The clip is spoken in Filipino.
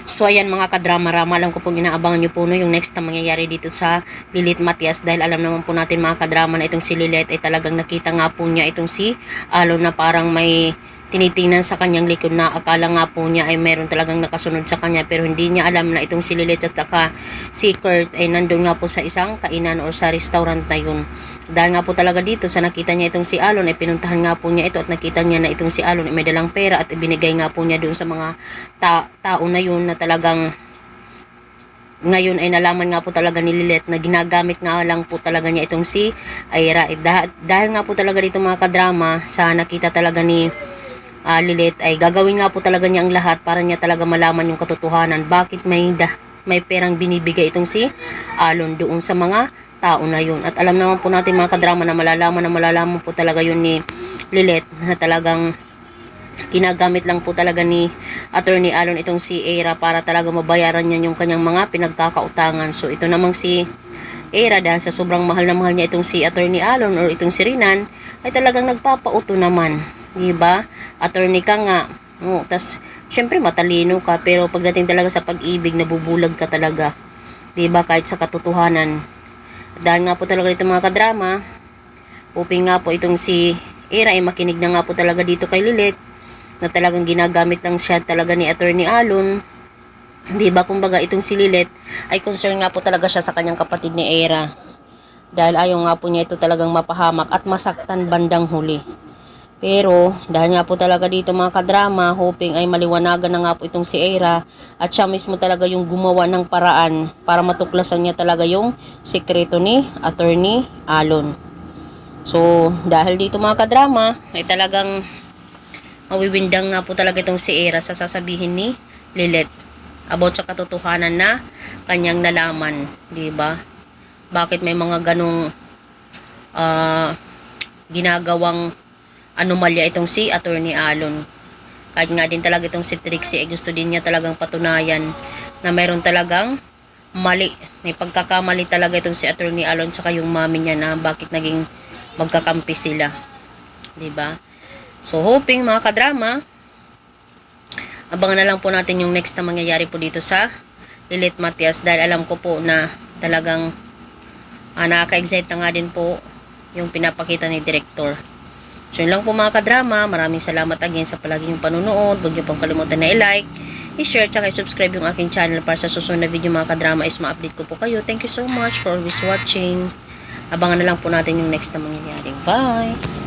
So ayan mga kadrama-rama, alam ko pong inaabangan nyo po no, yung next na mangyayari dito sa Lilit Matias, dahil alam naman po natin mga kadrama na itong si Lilit ay talagang nakita nga po niya itong si Alon na parang may tinitingnan sa kanyang likod, na akala nga po niya ay meron talagang nakasunod sa kanya, pero hindi niya alam na itong si Lilit at saka si Kurt ay nandun nga po sa isang kainan or sa restaurant na yun. Dahil nga po talaga dito sa nakita niya itong si Alon ay pinuntahan nga po niya ito at nakita niya na itong si Alon ay may dalang pera at ibinigay nga po niya doon sa mga tao na yun, na talagang ngayon ay nalaman nga po talaga ni Lilit na ginagamit nga lang po talaga niya itong si Aira. Dahil nga po talaga dito mga kadrama, sa nakita talaga ni Lilit ay gagawin nga po talaga niya ang lahat para niya talaga malaman yung katotohanan, bakit may perang binibigay itong si Alon doon sa mga tao na yun. At alam naman po natin mga kadrama na malalaman po talaga yun ni Lilit, na talagang ginagamit lang po talaga ni Attorney Alon itong si Aira para talaga mabayaran niya yung kanyang mga pinagkakautangan. So ito namang si Aira, dahil sa sobrang mahal na mahal niya itong si Attorney Alon or itong si Rinan, ay talagang nagpapauto naman, di ba? Attorney ka nga, tas syempre matalino ka, pero pagdating talaga sa pag-ibig nabubulag ka talaga, di ba, kahit sa katotohanan. Dahil nga po talaga dito mga kadrama, hoping nga po itong si Aira ay makinig na nga po talaga dito kay Lilit, na talagang ginagamit lang siya talaga ni Attorney Alon. Diba, kumbaga itong si Lilit ay concern nga po talaga siya sa kanyang kapatid ni Aira, dahil ayaw nga po niya ito talagang mapahamak at masaktan bandang huli. Pero dahil nga po talaga dito mga kadrama, hoping ay maliwanagan na nga po itong si Aira, at siya mismo talaga yung gumawa ng paraan para matuklasan niya talaga yung sekreto ni Attorney Alon. So dahil dito mga kadrama ay talagang mawiwindang nga po talaga itong si Aira sa sasabihin ni Lilit about sa katotohanan na kanyang nalaman, di ba? Bakit may mga ganong ginagawang anomalya itong si Attorney Alon. Kahit nga din talaga itong si Trixie ay gusto din niya talagang patunayan na mayroon talagang mali, may pagkakamali talaga itong si Attorney Alon tsaka yung mami niya, na bakit naging magkakampi sila, diba? So hoping mga kadrama, abangan na lang po natin yung next na mangyayari po dito sa Lilit Matias, dahil alam ko po na talagang nakaka-excite na nga din po yung pinapakita ni Director. So yun lang po mga kadrama, maraming salamat again sa palagi yung panunood. Huwag niyo pong kalimutan na i-like, i-share, tsaka i-subscribe yung aking channel para sa susunod na video mga kadrama is ma-update ko po kayo. Thank you so much for always watching. Abangan na lang po natin yung next na mangyayari. Bye!